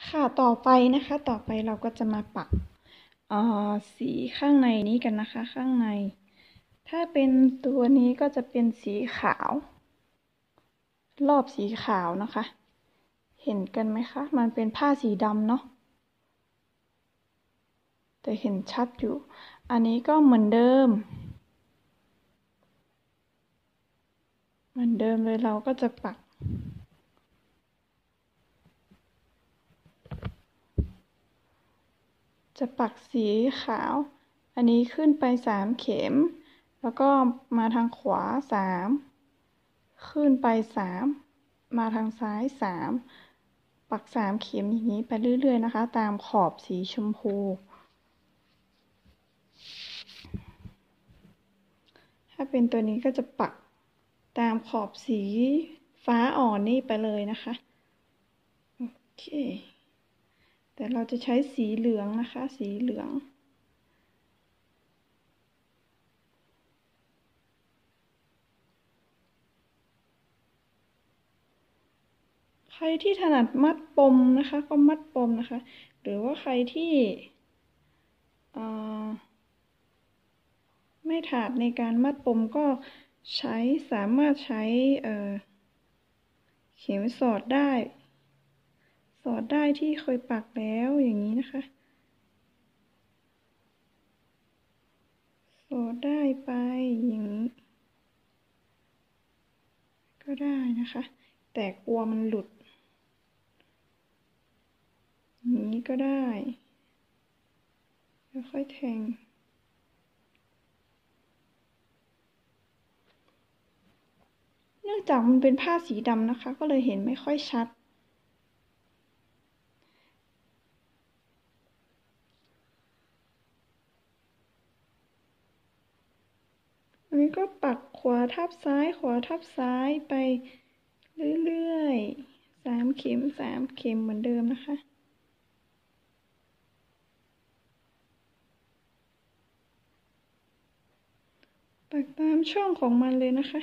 ค่ะต่อไปนะคะต่อไปเราก็จะมาปักสีข้างในนี้กันนะคะข้างในถ้าเป็นตัวนี้ก็จะเป็นสีขาวรอบสีขาวนะคะเห็นกันไหมคะมันเป็นผ้าสีดำเนาะแต่เห็นชัดอยู่อันนี้ก็เหมือนเดิมเลยเราก็จะปักสีขาวอันนี้ขึ้นไป3เข็มแล้วก็มาทางขวา3ขึ้นไป3มาทางซ้าย3ปัก3เข็มอย่างนี้ไปเรื่อยๆนะคะตามขอบสีชมพูถ้าเป็นตัวนี้ก็จะปักตามขอบสีฟ้าอ่อนนี่ไปเลยนะคะโอเคแต่เราจะใช้สีเหลืองนะคะสีเหลืองใครที่ถนัดมัดปมนะคะก็มัดปมนะคะหรือว่าใครที่ไม่ถนัดในการมัดปมก็สามารถใช้เข็มสอดได้ที่เคยปักแล้วอย่างนี้นะคะสอดได้ไปอย่างนี้ก็ได้นะคะแต่กลัวมันหลุดอย่างนี้ก็ได้แล้วค่อยแทงเนื่องจากมันเป็นผ้าสีดำนะคะก็เลยเห็นไม่ค่อยชัดอันนี้ก็ปักขวาทับซ้ายไปเรื่อยๆ3เข็มเหมือนเดิมนะคะปักตามช่องของมันเลยนะคะ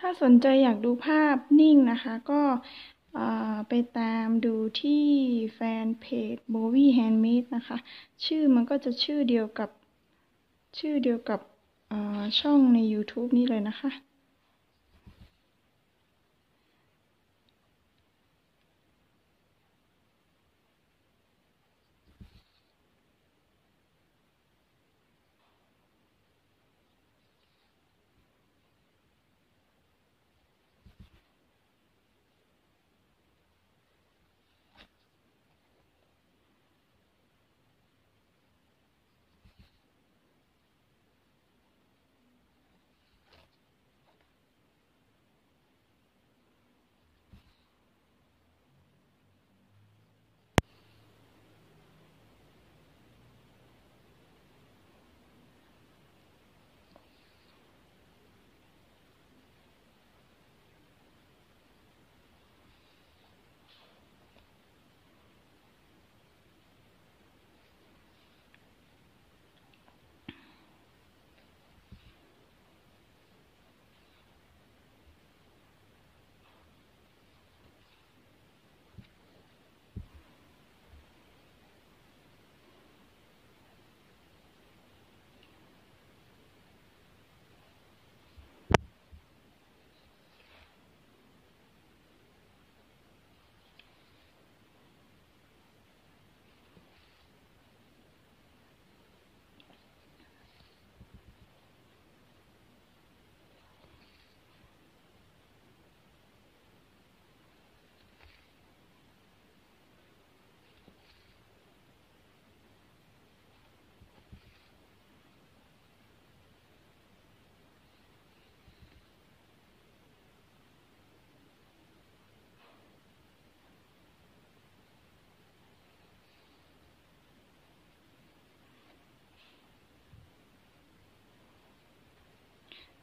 ถ้าสนใจอยากดูภาพนิ่งนะคะก็ไปตามดูที่แฟนเพจ Bowie Handmade นะคะชื่อมันก็จะชื่อเดียวกับช่องใน YouTube นี้เลยนะคะ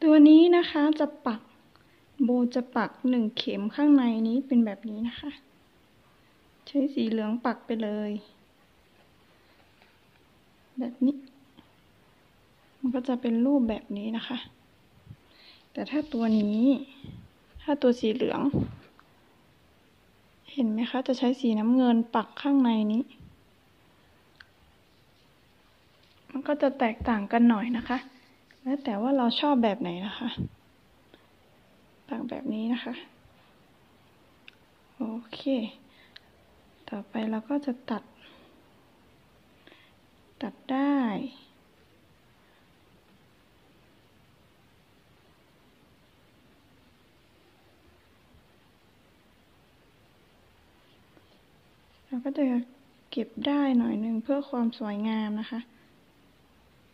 ตัวนี้นะคะจะปักโบจะปัก1 เข็มข้างในนี้เป็นแบบนี้นะคะใช้สีเหลืองปักไปเลยแบบนี้มันก็จะเป็นรูปแบบนี้นะคะแต่ถ้าตัวสีเหลืองเห็นไหมคะจะใช้สีน้ำเงินปักข้างในนี้มันก็จะแตกต่างกันหน่อยนะคะแล้วแต่ว่าเราชอบแบบไหนนะคะปักแบบนี้นะคะโอเคต่อไปเราก็จะตัดได้เราก็จะเก็บได้หน่อยนึงเพื่อความสวยงามนะคะ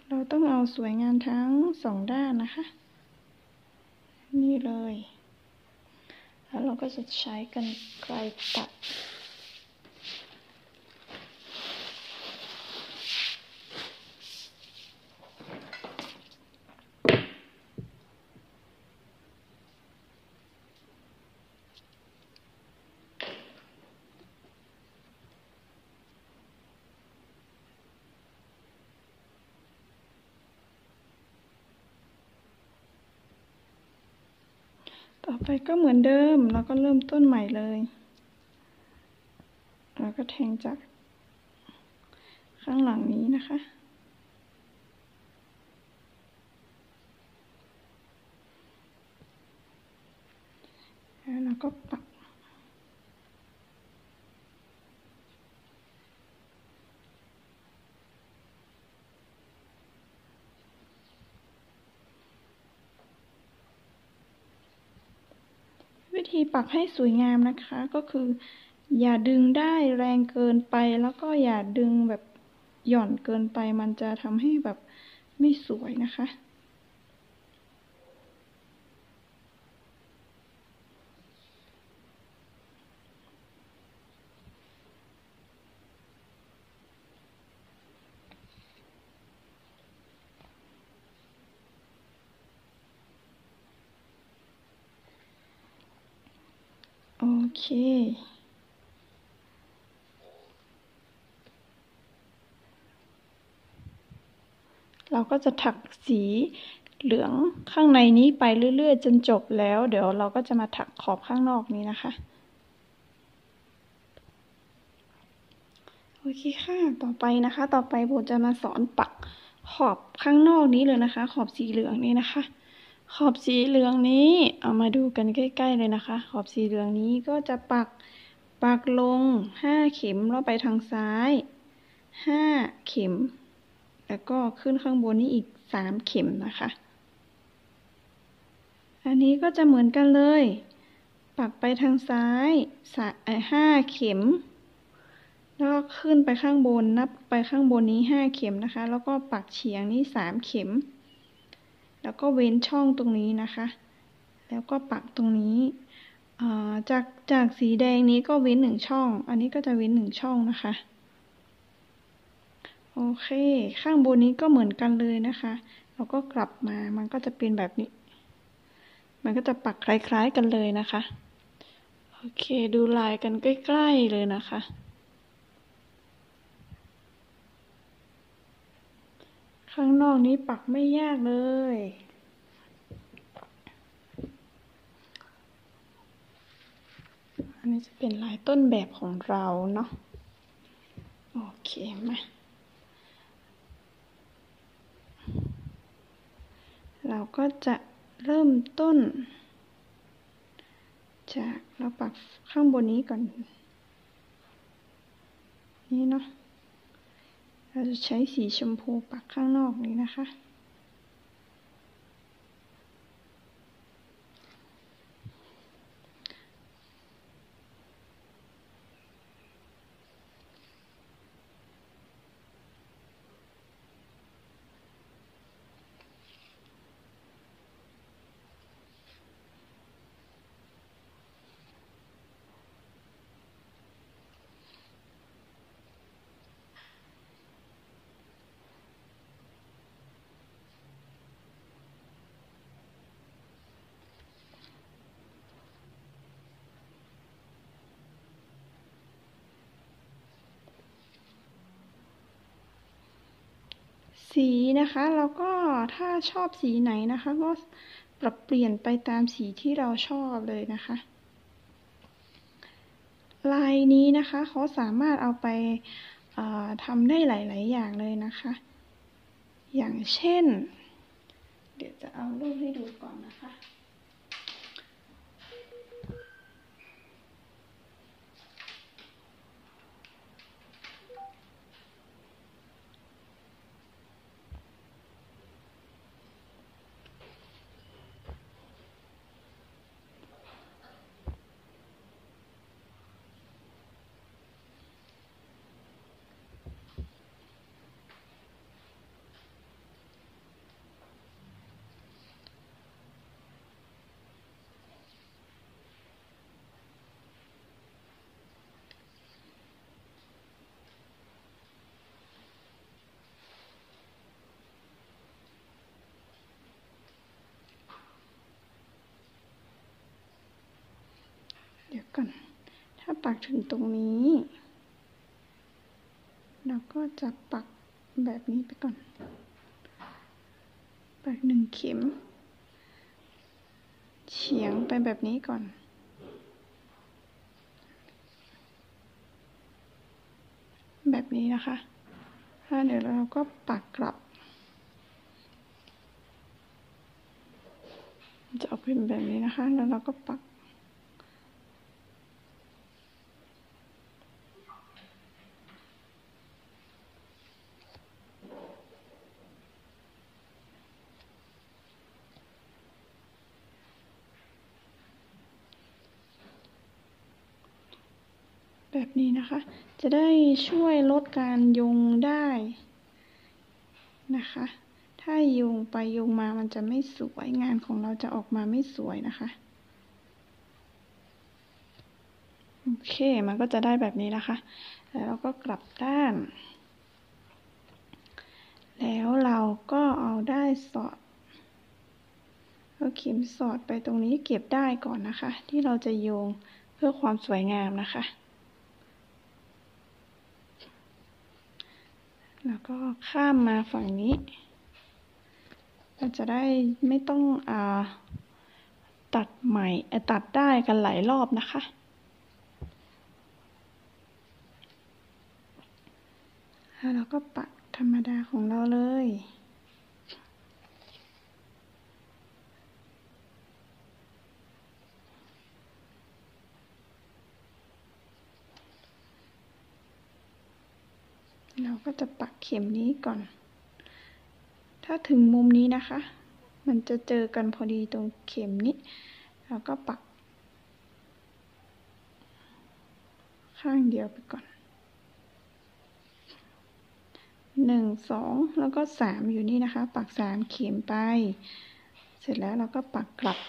เราต้องเอาสวยงามทั้ง2 ด้านนะคะนี่เลยแล้วเราก็จะใช้กรรไกรตัดต่อไปก็เหมือนเดิมเราก็เริ่มต้นใหม่เลยเราก็แทงจากข้างหลังนี้นะคะแล้วเราก็ปักวิธีปักให้สวยงามนะคะก็คืออย่าดึงได้แรงเกินไปแล้วก็อย่าดึงแบบหย่อนเกินไปมันจะทำให้แบบไม่สวยนะคะโอเคเราก็จะถักสีเหลืองข้างในนี้ไปเรื่อยๆจนจบแล้วเดี๋ยวเราก็จะมาถักขอบข้างนอกนี้นะคะโอเคค่ะต่อไปโบจะมาสอนปักขอบข้างนอกนี้เลยนะคะขอบสีเหลืองนี้นะคะขอบสีเหลืองนี้เอามาดูกันใกล้ๆเลยนะคะขอบสีเหลืองนี้ก็จะปักลง5 เข็มแล้วไปทางซ้าย5 เข็มแล้วก็ขึ้นข้างบนนี้อีก3 เข็มนะคะอันนี้ก็จะเหมือนกันเลยปักไปทางซ้าย5 เข็มแล้วก็ขึ้นไปข้างบนนับไปข้างบนนี้5 เข็มนะคะแล้วก็ปักเฉียงนี้3 เข็มแล้วก็เว้นช่องตรงนี้นะคะแล้วก็ปักตรงนี้จากสีแดงนี้ก็เว้น1 ช่องอันนี้ก็จะเว้น1 ช่องนะคะโอเคข้างบนนี้ก็เหมือนกันเลยนะคะเราก็กลับมามันก็จะเป็นแบบนี้มันก็จะปักคล้ายๆกันเลยนะคะโอเคดูลายกันใกล้ๆเลยนะคะข้างนอกนี้ปักไม่ยากเลยอันนี้จะเป็นลายต้นแบบของเราเนาะโอเคมาเราก็จะเริ่มต้นจากเราปักข้างบนนี้ก่อนนี่เนาะเราจะใช้สีชมพูปักข้างนอกนี้นะคะ สีนะคะแล้วก็ถ้าชอบสีไหนนะคะก็ปรับเปลี่ยนไปตามสีที่เราชอบเลยนะคะลายนี้นะคะเขาสามารถเอาไปทำได้หลายๆอย่างเลยนะคะอย่างเช่นเดี๋ยวจะเอารูปให้ดูก่อนนะคะเดี๋ยวก่อนถ้าปักถึงตรงนี้เราก็จะปักแบบนี้ไปก่อนปัก1 เข็มเฉียงไปแบบนี้ก่อนแบบนี้นะคะแล้วเดี๋ยวเราก็ปักกลับจะออกเป็นแบบนี้นะคะแล้วเราก็ปักแบบนี้นะคะจะได้ช่วยลดการยุงได้นะคะถ้ายุงไปยุงมามันจะไม่สวยงานของเราจะออกมาไม่สวยนะคะโอเคมันก็จะได้แบบนี้นะคะแล้วเราก็กลับด้านแล้วเราก็เอาได้สอดเอาเข็มสอดไปตรงนี้เก็บได้ก่อนนะคะที่เราจะโยงเพื่อความสวยงามนะคะแล้วก็ข้ามมาฝั่งนี้เราจะได้ไม่ต้องตัดใหม่ตัดได้กันหลายรอบนะคะแล้วเราก็ปักธรรมดาของเราเลยเราก็จะปักเข็มนี้ก่อนถ้าถึงมุมนี้นะคะมันจะเจอกันพอดีตรงเข็มนี้เราก็ปักข้างเดียวไปก่อน1 2แล้วก็3อยู่นี่นะคะปัก3 เข็มไปเสร็จแล้วเราก็ปักกลับ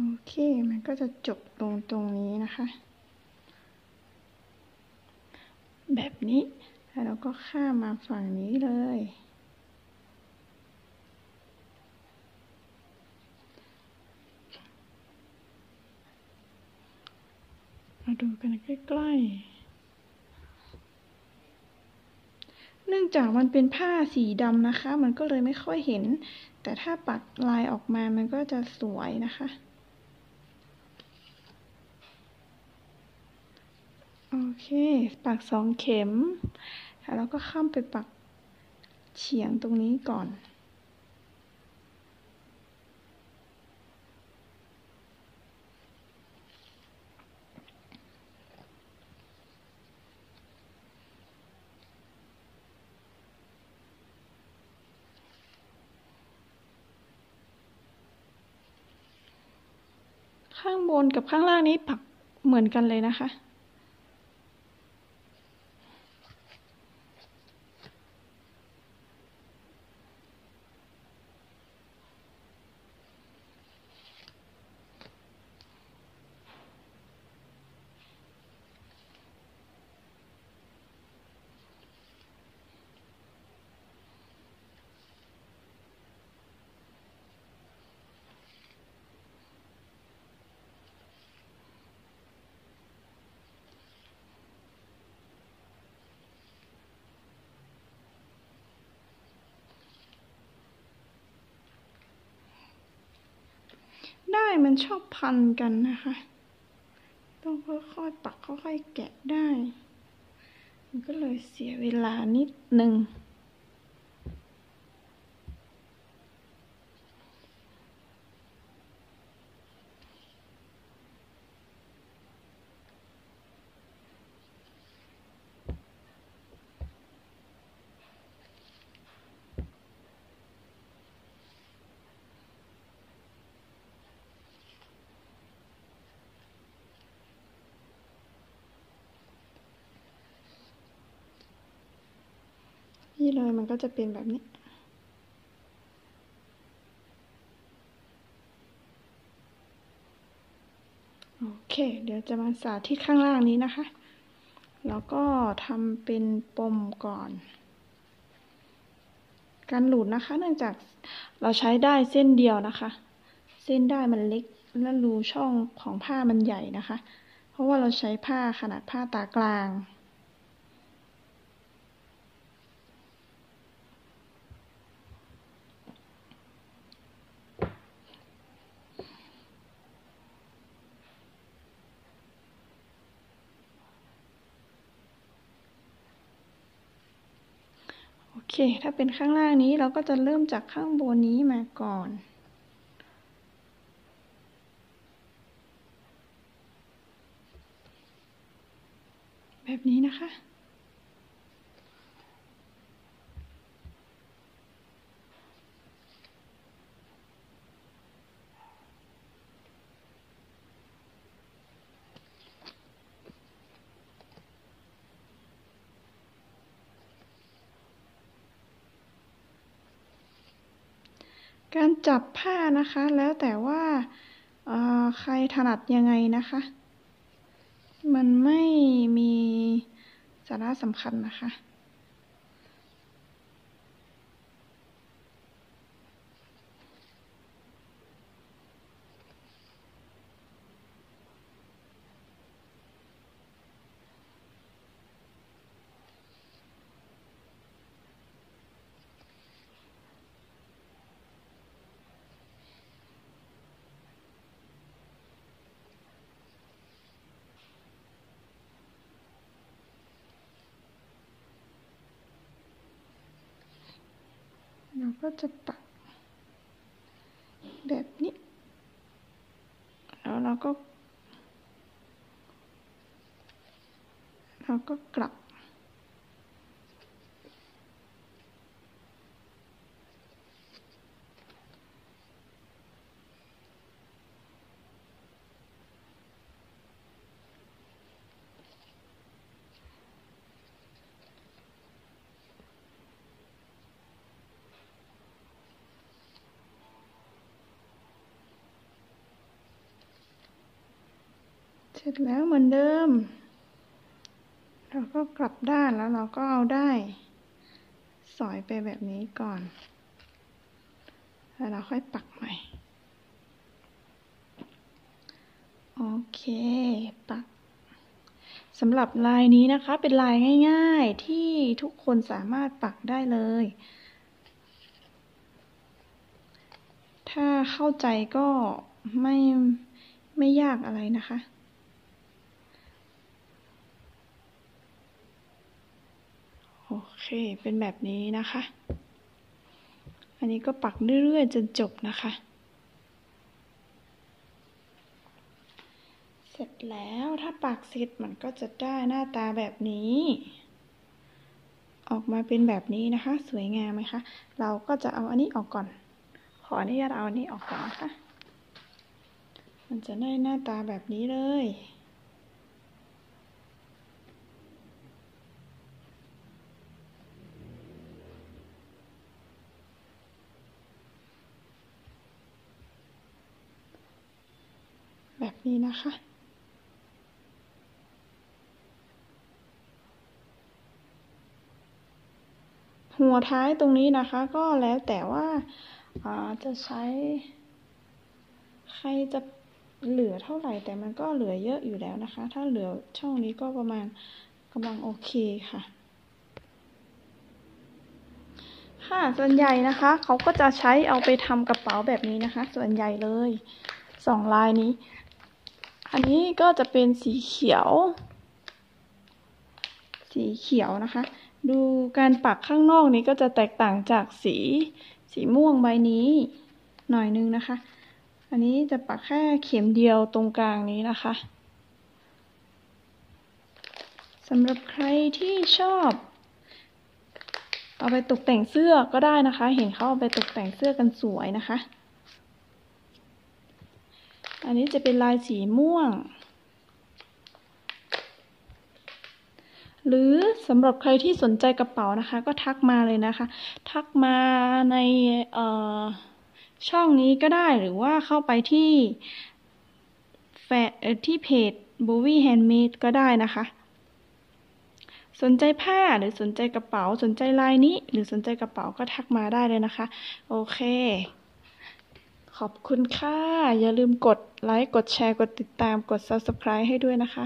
โอเคมันก็จะจบตรงนี้นะคะแบบนี้แล้วเราก็ข้ามมาฝั่งนี้เลยมาดูกันใกล้ เนื่องจากมันเป็นผ้าสีดำนะคะ มันก็เลยไม่ค่อยเห็น แต่ถ้าปักลายออกมามันก็จะสวยนะคะ โอเค ปัก2 เข็มแล้วก็ข้ามไปปักเฉียงตรงนี้ก่อน ข้างบนกับข้างล่างนี้ปักเหมือนกันเลยนะคะ ได้มันชอบพันกันนะคะ ต้องค่อยๆปักค่อยๆแกะได้ มันก็เลยเสียเวลานิดนึง นี่เลยมันก็จะเป็นแบบนี้ โอเค เดี๋ยวจะมาสาธิตข้างล่างนี้นะคะ แล้วก็ทำเป็นปมก่อน การหลุดนะคะ เนื่องจากเราใช้ได้เส้นเดียวนะคะ เส้นได้มันเล็กและรูช่องของผ้ามันใหญ่นะคะ เพราะว่าเราใช้ผ้าขนาดผ้าตากลาง โอเค ถ้าเป็นข้างล่างนี้เราก็จะเริ่มจากข้างบนนี้มาก่อน แบบนี้นะคะ การจับผ้านะคะ แล้วแต่ว่าใครถนัดยังไงนะคะ มันไม่มีสาระสำคัญนะคะ เราก็จะปักแบบนี้ แล้วเราก็กลับ เสร็จแล้วเหมือนเดิม เราก็กลับด้านแล้วเราก็เอาได้สอยไปแบบนี้ก่อน แล้วเราค่อยปักใหม่ โอเค ปัก สำหรับลายนี้นะคะเป็นลายง่ายๆที่ทุกคนสามารถปักได้เลยถ้าเข้าใจก็ไม่ยากอะไรนะคะโอเคเป็นแบบนี้นะคะอันนี้ก็ปักเรื่อยๆจนจบนะคะเสร็จแล้วถ้าปักเสร็จมันก็จะได้หน้าตาแบบนี้ออกมาเป็นแบบนี้นะคะสวยงามไหมคะเราก็จะเอาอันนี้ออกก่อนขออนุญาตเอาอันนี้ออกก่อนนะคะมันจะได้หน้าตาแบบนี้เลยแบบนี้นะคะหัวท้ายตรงนี้นะคะก็แล้วแต่ว่าจะใช้ใครจะเหลือเท่าไหร่แต่มันก็เหลือเยอะอยู่แล้วนะคะถ้าเหลือช่องนี้ก็ประมาณกำลังโอเคค่ะส่วนใหญ่นะคะเขาก็จะใช้เอาไปทำกระเป๋าแบบนี้นะคะส่วนใหญ่เลย2 ลายนี้อันนี้ก็จะเป็นสีเขียวนะคะดูการปักข้างนอกนี้ก็จะแตกต่างจากสีม่วงใบนี้หน่อยนึงนะคะอันนี้จะปักแค่เข็มเดียวตรงกลางนี้นะคะสำหรับใครที่ชอบเอาไปตกแต่งเสื้อก็ได้นะคะเห็นเขาเอาไปตกแต่งเสื้อกันสวยนะคะอันนี้จะเป็นลายสีม่วงหรือสำหรับใครที่สนใจกระเป๋านะคะก็ทักมาเลยนะคะทักมาในช่องนี้ก็ได้หรือว่าเข้าไปที่เพจ Bowie Handmade ก็ได้นะคะสนใจผ้าหรือสนใจกระเป๋าสนใจลายนี้หรือสนใจกระเป๋าก็ทักมาได้เลยนะคะโอเคขอบคุณค่ะอย่าลืมกดไลค์กดแชร์กดติดตามกด Subscribe ให้ด้วยนะคะ